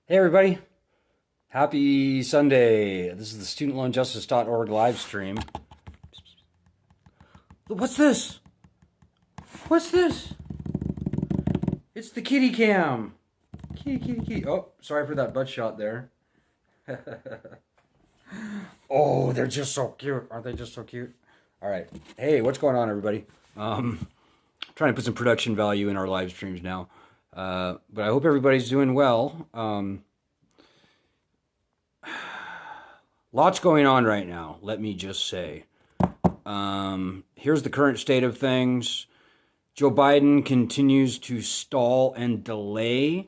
Hey everybody, happy Sunday. This is the studentloanjustice.org live stream. What's this? What's this? It's the kitty cam. Kitty, kitty, kitty. Oh, sorry for that butt shot there. Oh, they're just so cute. Aren't they just so cute? All right. Hey, what's going on, everybody? Trying to put some production value in our live streams now. But I hope everybody's doing well. Lots going on right now, let me just say. Here's the current state of things. Joe Biden continues to stall and delay.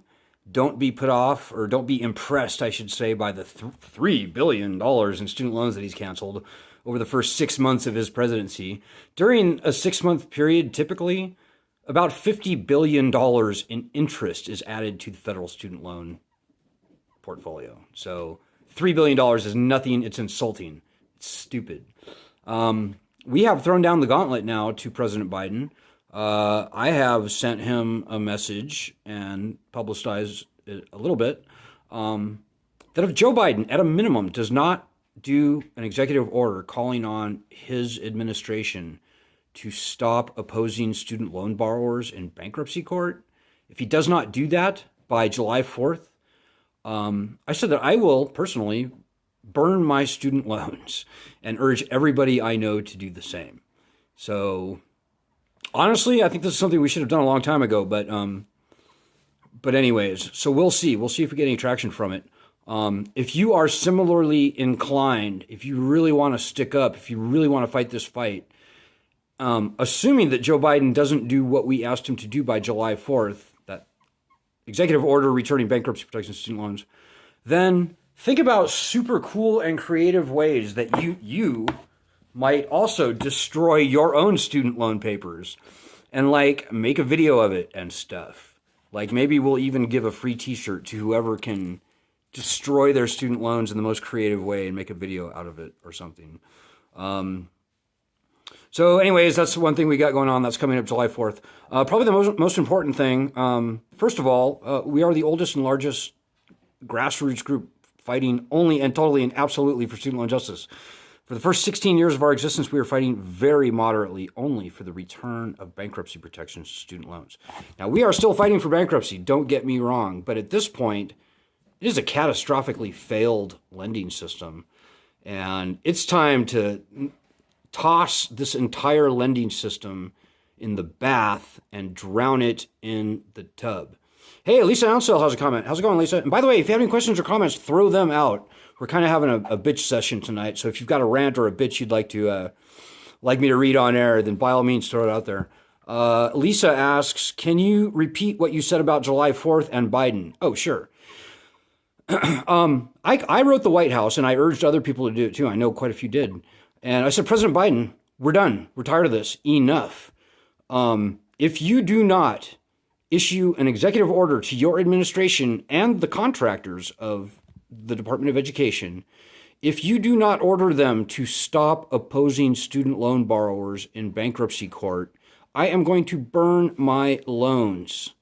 Don't be put off, or don't be impressed, I should say, by the $3 billion in student loans that he's canceled over the first 6 months of his presidency. During a 6-month period, typically, about $50 billion in interest is added to the federal student loan portfolio. So $3 billion is nothing. It's insulting. It's stupid. We have thrown down the gauntlet now to President Biden. I have sent him a message and publicized it a little bit that if Joe Biden, at a minimum, does not do an executive order calling on his administration to stop opposing student loan borrowers in bankruptcy court, if he does not do that by July 4th, I said that I will personally burn my student loans and urge everybody I know to do the same. So honestly, I think this is something we should have done a long time ago, but anyways, so we'll see. We'll see if we get any traction from it. If you are similarly inclined, if you really want to stick up, if you really want to fight this fight, assuming that Joe Biden doesn't do what we asked him to do by July 4th, that executive order returning bankruptcy protection student loans, then think about super cool and creative ways that you might also destroy your own student loan papers and like make a video of it and stuff. Like maybe we'll even give a free t-shirt to whoever can destroy their student loans in the most creative way and make a video out of it or something. So anyways, that's one thing we got going on. That's coming up July 4th. Probably the most important thing, first of all, we are the oldest and largest grassroots group fighting only and totally and absolutely for student loan justice. For the first 16 years of our existence, we were fighting very moderately only for the return of bankruptcy protections to student loans. Now, we are still fighting for bankruptcy, don't get me wrong, but at this point, it is a catastrophically failed lending system, and it's time to toss this entire lending system in the bath and drown it in the tub. Hey, Lisa Ounsell has a comment. How's it going, Lisa? And by the way, if you have any questions or comments, throw them out. We're kind of having a bitch session tonight, so if you've got a rant or a bitch you'd like me to read on air, then by all means throw it out there. Lisa asks, can you repeat what you said about July 4th and Biden? Oh, sure. I wrote the White House, and I urged other people to do it too. I know quite a few did. And I said, President Biden, we're done. We're tired of this. Enough. If you do not issue an executive order to your administration and the contractors of the Department of Education, if you do not order them to stop opposing student loan borrowers in bankruptcy court, I am going to burn my loans.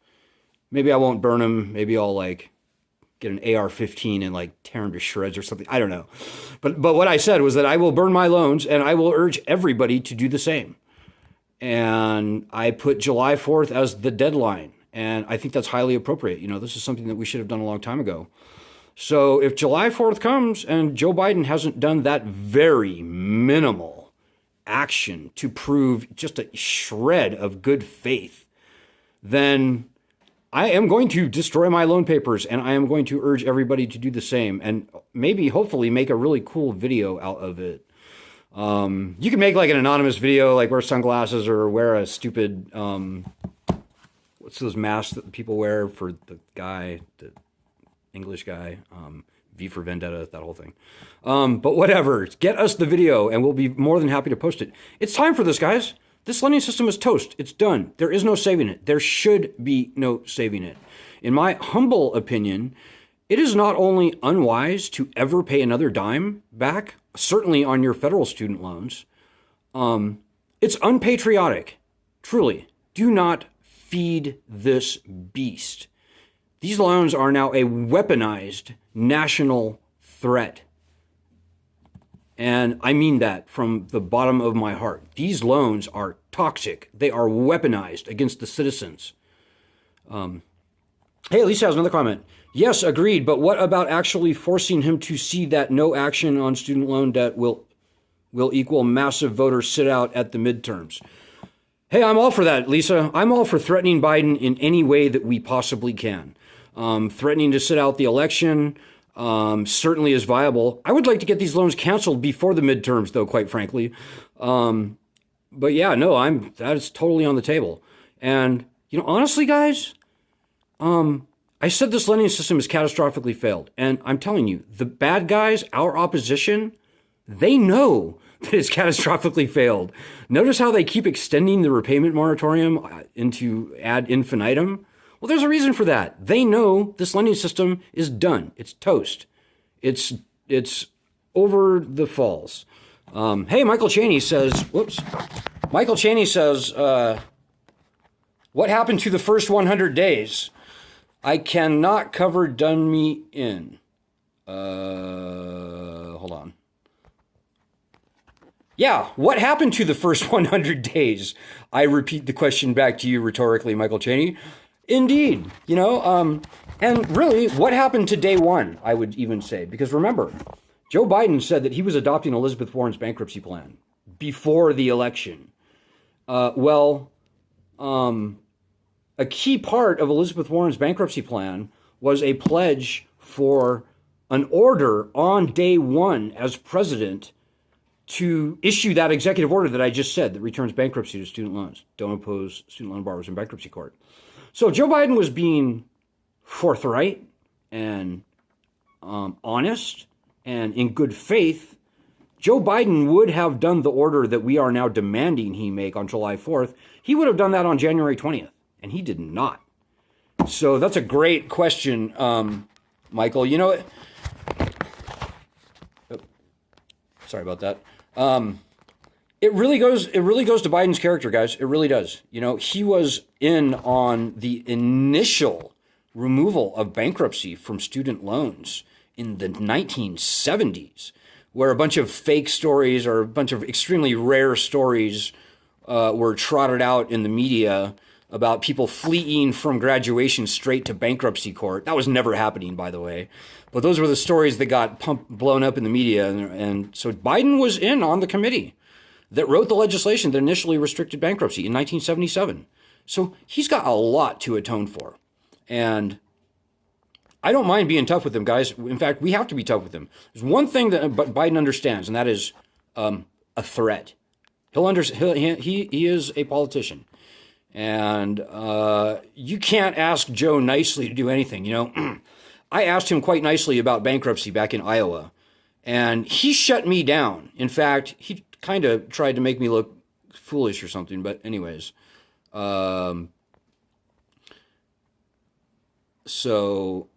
Maybe I won't burn them. Maybe I'll get an AR-15 and tear them to shreds or something. I don't know. But what I said was that I will burn my loans and I will urge everybody to do the same. And I put July 4th as the deadline. And I think that's highly appropriate. You know, this is something that we should have done a long time ago. So if July 4th comes and Joe Biden hasn't done that very minimal action to prove just a shred of good faith, then I am going to destroy my loan papers, and I am going to urge everybody to do the same, and maybe, hopefully, make a really cool video out of it. You can make an anonymous video, wear sunglasses or wear a stupid, what's those masks that people wear for the guy, the English guy, V for Vendetta, that whole thing. But whatever, get us the video, and we'll be more than happy to post it. It's time for this, guys. This lending system is toast. It's done. There is no saving it. There should be no saving it. In my humble opinion, it is not only unwise to ever pay another dime back, certainly on your federal student loans, it's unpatriotic. Truly, do not feed this beast. These loans are now a weaponized national threat. And I mean that from the bottom of my heart. These loans are toxic. They are weaponized against the citizens. Hey, Lisa has another comment. Yes, agreed. But what about actually forcing him to see that no action on student loan debt will equal massive voter sit out at the midterms? Hey, I'm all for that, Lisa. I'm all for threatening Biden in any way that we possibly can. Threatening to sit out the election certainly is viable. I would like to get these loans canceled before the midterms, though, quite frankly. But yeah, no, that is totally on the table. And, honestly, guys, I said this lending system has catastrophically failed. And I'm telling you, the bad guys, our opposition, they know that it's catastrophically failed. Notice how they keep extending the repayment moratorium into ad infinitum. Well, there's a reason for that. They know this lending system is done. It's toast. It's over the falls. Hey, Michael Cheney says, Michael Cheney says, what happened to the first 100 days? I cannot cover done me in. Hold on. Yeah, what happened to the first 100 days? I repeat the question back to you rhetorically, Michael Cheney. Indeed, and really, what happened to day one, I would even say, because remember, Joe Biden said that he was adopting Elizabeth Warren's bankruptcy plan before the election. A key part of Elizabeth Warren's bankruptcy plan was a pledge for an order on day one as president to issue that executive order that I just said that returns bankruptcy to student loans. Don't oppose student loan borrowers in bankruptcy court. So Joe Biden was being forthright and honest and in good faith. Joe Biden would have done the order that we are now demanding he make on July 4th. He would have done that on January 20th, and he did not. So that's a great question, Michael. Sorry about that. It really goes to Biden's character, guys. It really does. He was in on the initial removal of bankruptcy from student loans in the 1970s, where a bunch of fake stories or a bunch of extremely rare stories were trotted out in the media about people fleeing from graduation straight to bankruptcy court. That was never happening, by the way. But those were the stories that got blown up in the media. And so Biden was in on the committee that wrote the legislation that initially restricted bankruptcy in 1977. So he's got a lot to atone for. And I don't mind being tough with him, guys. In fact, we have to be tough with him. There's one thing that Biden understands, and that is a threat. He is a politician. And you can't ask Joe nicely to do anything. I asked him quite nicely about bankruptcy back in Iowa, and he shut me down. In fact, he kind of tried to make me look foolish or something. But anyways, so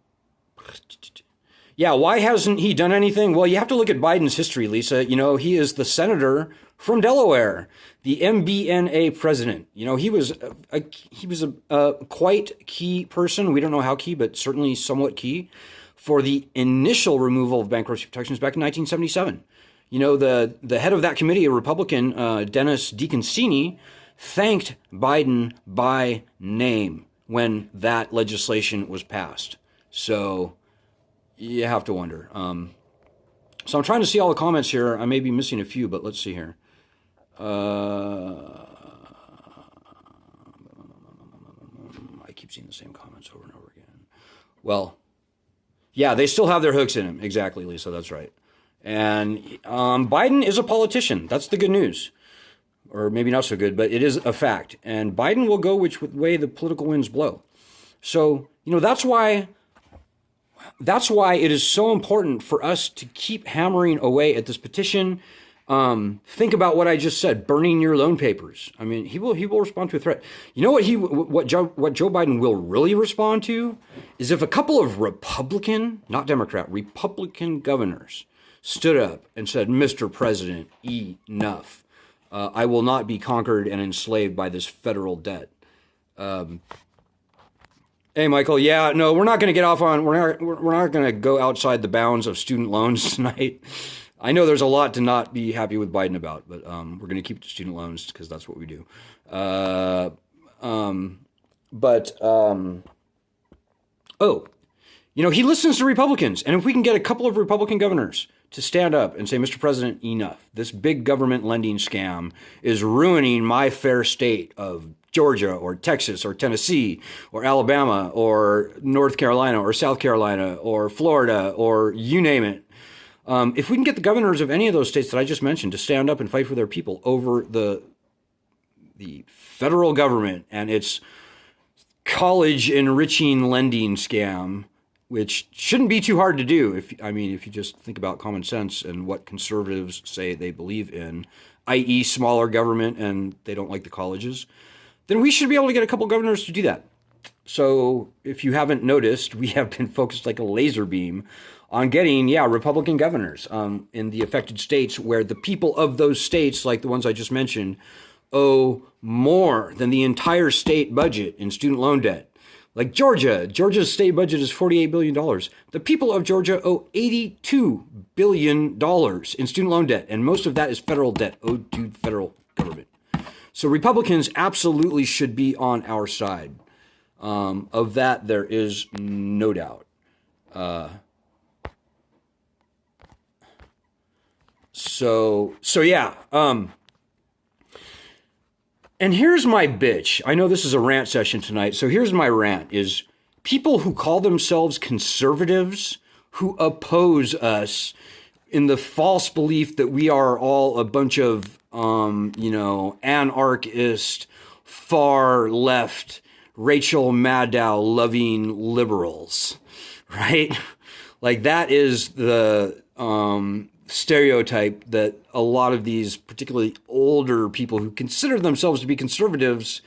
yeah, why hasn't he done anything? Well, you have to look at Biden's history, Lisa. He is the senator from Delaware, the MBNA president. He was a quite key person. We don't know how key, but certainly somewhat key for the initial removal of bankruptcy protections back in 1977. The head of that committee, a Republican, Dennis DeConcini, thanked Biden by name when that legislation was passed. So you have to wonder. So I'm trying to see all the comments here. I may be missing a few, but let's see here. I keep seeing the same comments over and over again. Well, yeah, they still have their hooks in him. Exactly, Lisa. That's right. And Biden is a politician. That's the good news. Or maybe not so good, but it is a fact. And Biden will go which way the political winds blow. So, that's why it is so important for us to keep hammering away at this petition. Think about what I just said, burning your loan papers. I mean, he will respond to a threat. You know what Joe Biden will really respond to is if a couple of Republican, not Democrat, Republican governors stood up and said, Mr. President, enough. I will not be conquered and enslaved by this federal debt. Hey, Michael. Yeah, no, we're not going to get off on. We're not going to go outside the bounds of student loans tonight. I know there's a lot to not be happy with Biden about, but we're going to keep the student loans because that's what we do. Uh, um, but oh, he listens to Republicans, and if we can get a couple of Republican governors to stand up and say, Mr. President, enough. This big government lending scam is ruining my fair state of Georgia or Texas or Tennessee or Alabama or North Carolina or South Carolina or Florida or you name it. If we can get the governors of any of those states that I just mentioned to stand up and fight for their people over the federal government and its college enriching lending scam, which shouldn't be too hard to do. If you just think about common sense and what conservatives say they believe in, i.e. smaller government, and they don't like the colleges, then we should be able to get a couple governors to do that. So if you haven't noticed, we have been focused like a laser beam on getting, Republican governors in the affected states where the people of those states, like the ones I just mentioned, owe more than the entire state budget in student loan debt. Like Georgia's state budget is $48 billion. The people of Georgia owe $82 billion in student loan debt, and most of that is federal debt owed to the federal government. So Republicans absolutely should be on our side. Of that, there is no doubt. And here's my bitch. I know this is a rant session tonight, so here's my rant is people who call themselves conservatives who oppose us in the false belief that we are all a bunch of, anarchist, far left, Rachel Maddow loving liberals, right? Like that is the stereotype that a lot of these particularly older people who consider themselves to be conservatives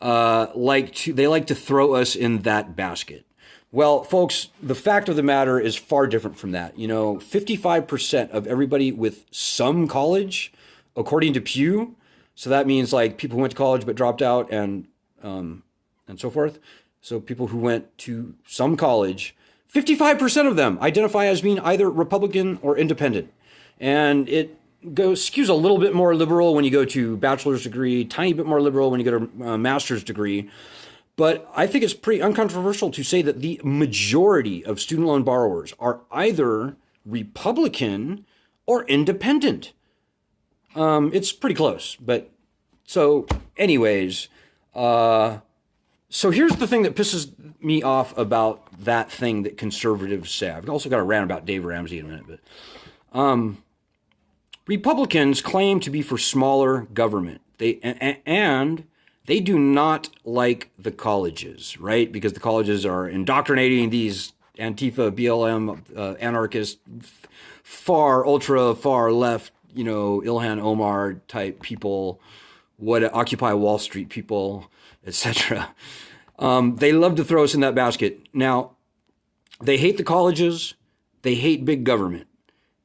like to throw us in that basket. Well, folks, the fact of the matter is far different from that. 55% of everybody with some college, according to Pew, so that means like people who went to college but dropped out and so forth. So people who went to some college, 55% of them identify as being either Republican or independent. And it skews a little bit more liberal when you go to bachelor's degree, tiny bit more liberal when you go to a master's degree. But I think it's pretty uncontroversial to say that the majority of student loan borrowers are either Republican or independent. It's pretty close. But so anyways, so here's the thing that pisses me off about that thing that conservatives say. I've also got a rant about Dave Ramsey in a minute, but Republicans claim to be for smaller government. And they do not like the colleges, right? Because the colleges are indoctrinating these Antifa, BLM, anarchist, ultra far left, Ilhan Omar type people, Occupy Wall Street people, etc. They love to throw us in that basket. Now, they hate the colleges. They hate big government.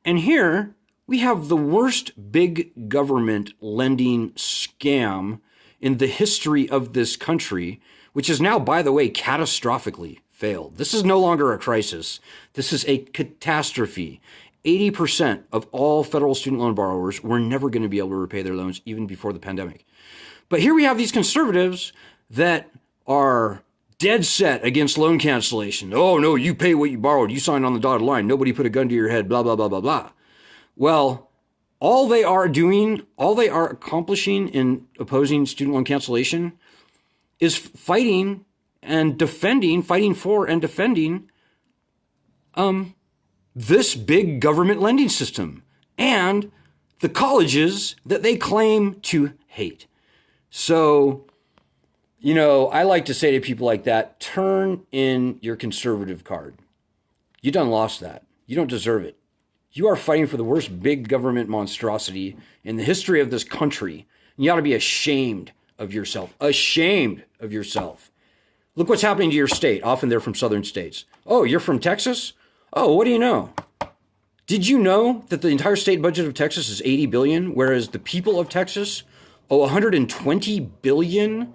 And here we have the worst big government lending scam in the history of this country, which is now, by the way, catastrophically failed. This is no longer a crisis. This is a catastrophe. 80% of all federal student loan borrowers were never going to be able to repay their loans even before the pandemic. But here we have these conservatives that are dead set against loan cancellation. Oh, no, you pay what you borrowed. You signed on the dotted line. Nobody put a gun to your head, blah, blah, blah, blah, blah. Well, all they are accomplishing in opposing student loan cancellation is fighting for and defending this big government lending system and the colleges that they claim to hate. So, I like to say to people like that, turn in your conservative card. You done lost that. You don't deserve it. You are fighting for the worst big government monstrosity in the history of this country. And you ought to be ashamed of yourself. Ashamed of yourself. Look what's happening to your state. Often they're from southern states. Oh, you're from Texas? Oh, what do you know? Did you know that the entire state budget of Texas is $80 billion, whereas the people of Texas owe $120 billion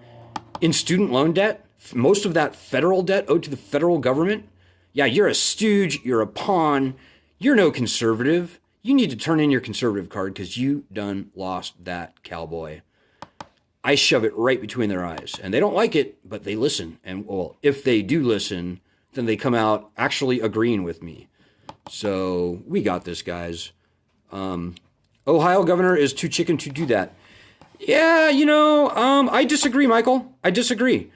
in student loan debt? most of that federal debt owed to the federal government, yeah, you're a stooge, you're a pawn, you're no conservative. You need to turn in your conservative card because you done lost that, cowboy. I shove it right between their eyes. And they don't like it, but they listen. And, well, if they do listen, then they come out actually agreeing with me. So we got this, guys. Ohio governor is too chicken to do that. Yeah, I disagree, Michael. I disagree.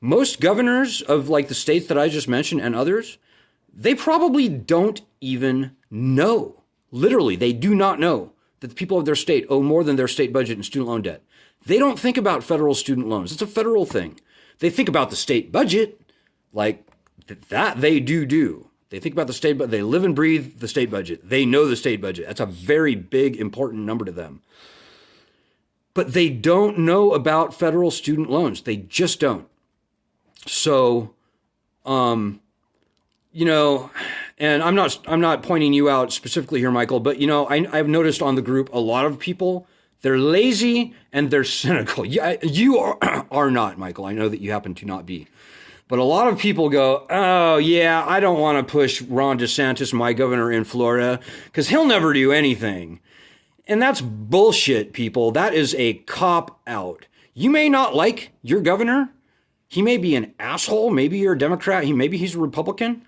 Most governors of like the states that I just mentioned and others, they probably don't even know. Literally, they do not know that the people of their state owe more than their state budget in student loan debt. They don't think about federal student loans. It's a federal thing. They think about the state budget, like that they do. They think about the state, but they live and breathe the state budget. They know the state budget. That's a very big, important number to them. But they don't know about federal student loans. They just don't. So, and I'm not pointing you out specifically here, Michael, but I've noticed on the group a lot of people, they're lazy and they're cynical. You are not, Michael. I know that you happen to not be. But a lot of people go, oh, yeah, I don't want to push Ron DeSantis, my governor in Florida, because he'll never do anything. And that's bullshit, people. That is a cop-out. You may not like your governor. He may be an asshole. Maybe you're a Democrat. Maybe he's a Republican.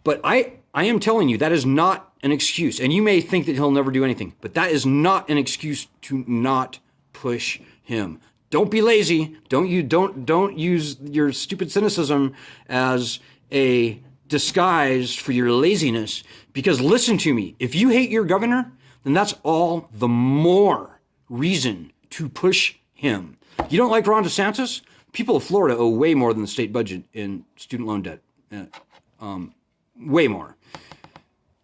But I am telling you, that is not an excuse. And you may think that he'll never do anything. But that is not an excuse to not push him. Don't be lazy. Don't use your stupid cynicism as a disguise for your laziness. Because listen to me, if you hate your governor, then that's all the more reason to push him. You don't like Ron DeSantis? People of Florida owe way more than the state budget in student loan debt. Way more.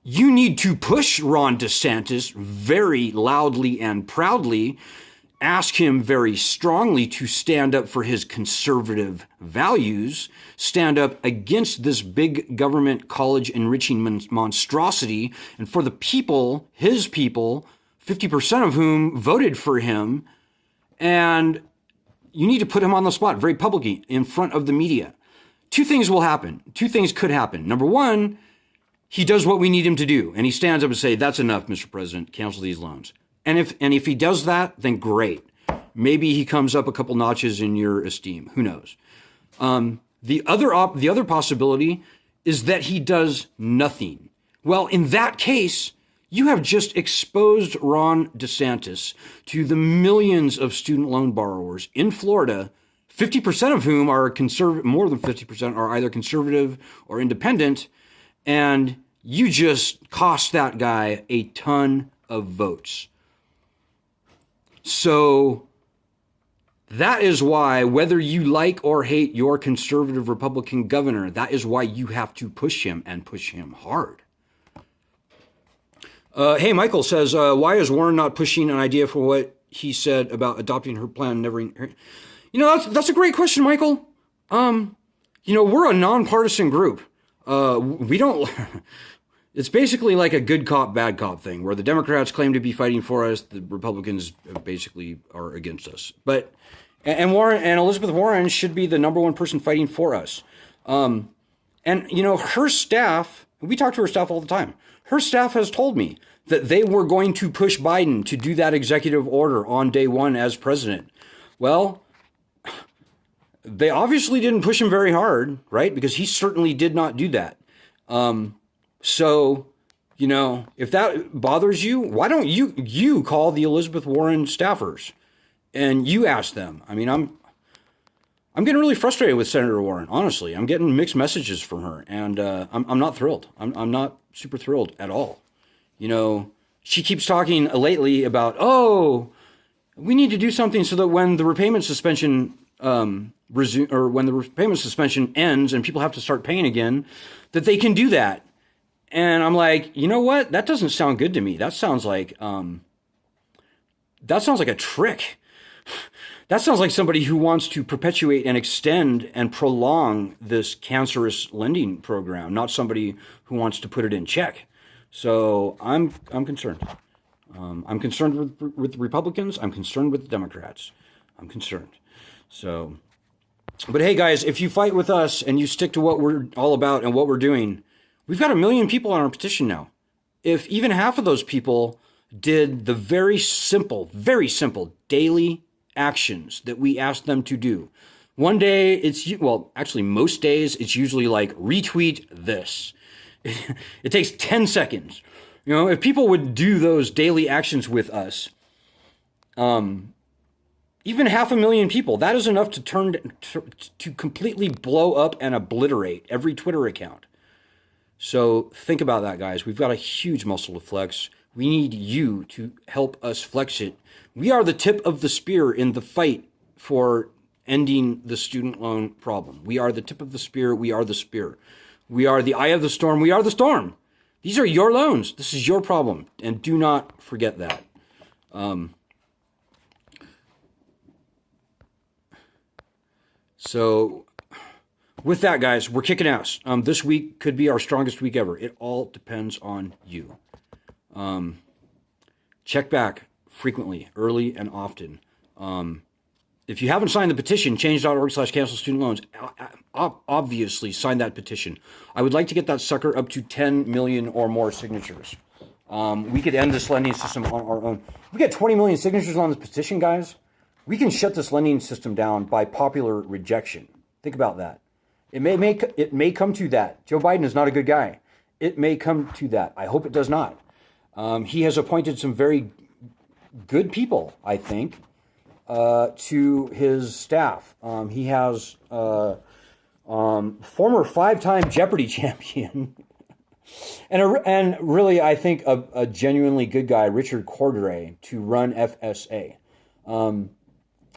You need to push Ron DeSantis very loudly and proudly. Ask him very strongly to stand up for his conservative values, stand up against this big government college enriching monstrosity, and for the people, his people, 50% of whom voted for him, and you need to put him on the spot very publicly in front of the media. Two things will happen. Two things could happen. Number one, he does what we need him to do, and he stands up and says, that's enough, Mr. President, cancel these loans. And if he does that, then great. Maybe he comes up a couple notches in your esteem. Who knows? The other possibility is that he does nothing. Well, in that case, you have just exposed Ron DeSantis to the millions of student loan borrowers in Florida, 50% of whom are conservative, more than 50% are either conservative or independent, and you just cost that guy a ton of votes. So that is why, whether you like or hate your conservative Republican governor, that is why you have to push him and push him hard. Hey, Michael says, why is Warren not pushing an idea for what he said about adopting her plan? That's a great question, Michael. We're a nonpartisan group. We don't... It's basically like a good cop, bad cop thing, where the Democrats claim to be fighting for us, the Republicans basically are against us. But and Elizabeth Warren should be the number one person fighting for us. Her staff, we talk to her staff all the time. Her staff has told me that they were going to push Biden to do that executive order on day one as president. Well, they obviously didn't push him very hard, right? Because he certainly did not do that. So, if that bothers you, why don't you call the Elizabeth Warren staffers and you ask them? I mean, I'm getting really frustrated with Senator Warren, honestly. I'm getting mixed messages from her, and I'm not thrilled. I'm not super thrilled at all. She keeps talking lately about, we need to do something so that when the repayment suspension when the repayment suspension ends and people have to start paying again, that they can do that. And I'm like, you know what? That doesn't sound good to me. That sounds like a trick. That sounds like somebody who wants to perpetuate and extend and prolong this cancerous lending program, not somebody who wants to put it in check. So I'm concerned. I'm concerned with the Republicans. I'm concerned with the Democrats. I'm concerned. So But hey, guys, if you fight with us and you stick to what we're all about and what we're doing, we've got 1 million people on our petition now. If even half of those people did the very simple daily actions that we asked them to do. One day actually most days it's usually like retweet this. It takes 10 seconds. If people would do those daily actions with us, even 500,000 people, that is enough to completely blow up and obliterate every Twitter account. So think about that, guys. We've got a huge muscle to flex. We need you to help us flex it. We are the tip of the spear in the fight for ending the student loan problem. We are the tip of the spear. We are the spear. We are the eye of the storm. We are the storm. These are your loans. This is your problem. And do not forget that. So with that, guys, we're kicking ass. This week could be our strongest week ever. It all depends on you. Check back frequently, early and often. If you haven't signed the petition, change.org/cancel student loans, obviously sign that petition. I would like to get that sucker up to 10 million or more signatures. We could end this lending system on our own. If we get 20 million signatures on this petition, guys, we can shut this lending system down by popular rejection. Think about that. It may come to that. Joe Biden is not a good guy. It may come to that. I hope it does not. He has appointed some very good people, I think, to his staff. He has former 5-time Jeopardy champion and really, I think, a genuinely good guy, Richard Cordray, to run FSA.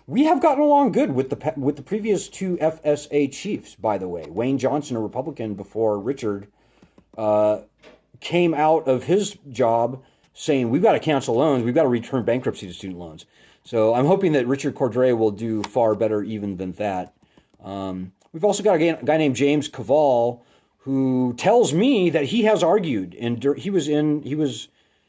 We have gotten along good with the previous 2 FSA chiefs, by the way. Wayne Johnson, a Republican, before Richard came out of his job saying, we've got to cancel loans, we've got to return bankruptcy to student loans. So I'm hoping that Richard Cordray will do far better even than that. We've also got a guy named James Cavall who tells me that he has argued, and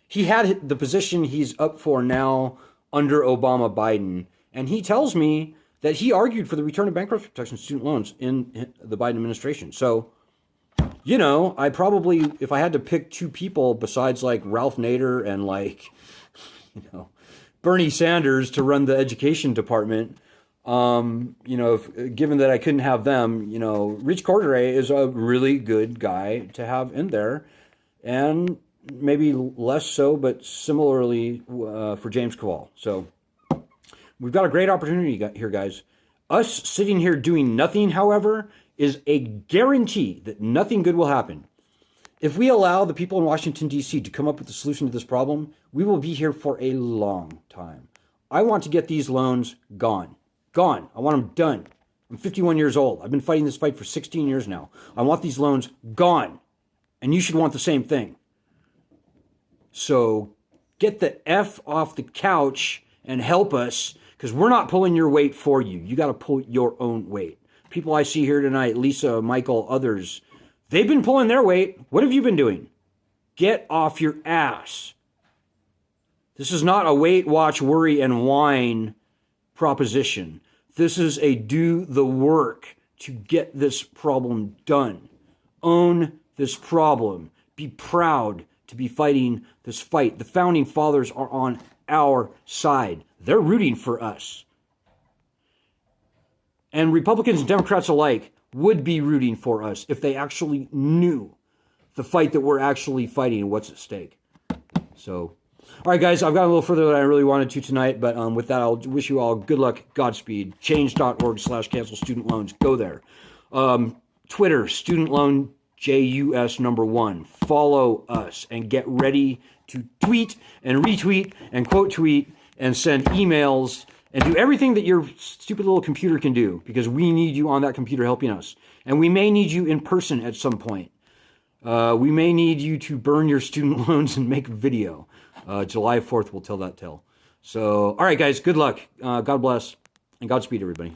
he had the position he's up for now under Obama Biden. And he tells me that he argued for the return of bankruptcy protection student loans in the Biden administration. So, I probably, if I had to pick 2 people besides like Ralph Nader and Bernie Sanders to run the education department, given that I couldn't have them, Rich Cordray is a really good guy to have in there. And maybe less so, but similarly for James Cavall. So we've got a great opportunity here, guys. Us sitting here doing nothing, however, is a guarantee that nothing good will happen. If we allow the people in Washington, D.C. to come up with a solution to this problem, we will be here for a long time. I want to get these loans gone. Gone. I want them done. I'm 51 years old. I've been fighting this fight for 16 years now. I want these loans gone. And you should want the same thing. So get the F off the couch and help us, because we're not pulling your weight for you. You got to pull your own weight. People I see here tonight, Lisa, Michael, others, they've been pulling their weight. What have you been doing? Get off your ass. This is not a wait, watch, worry, and whine proposition. This is a do the work to get this problem done. Own this problem. Be proud to be fighting this fight. The founding fathers are on our side. They're rooting for us. And Republicans and Democrats alike would be rooting for us if they actually knew the fight that we're actually fighting and what's at stake. So, all right, guys, I've got a little further than I really wanted to tonight, but with that, I'll wish you all good luck, Godspeed. Change.org/cancel student loans. Go there. Twitter, student loan JUS #1. Follow us and get ready to tweet and retweet and quote tweet and send emails and do everything that your stupid little computer can do, because we need you on that computer helping us. And we may need you in person at some point. We may need you to burn your student loans and make a video. July 4th will tell that tale. So, all right, guys, good luck. God bless, and Godspeed, everybody.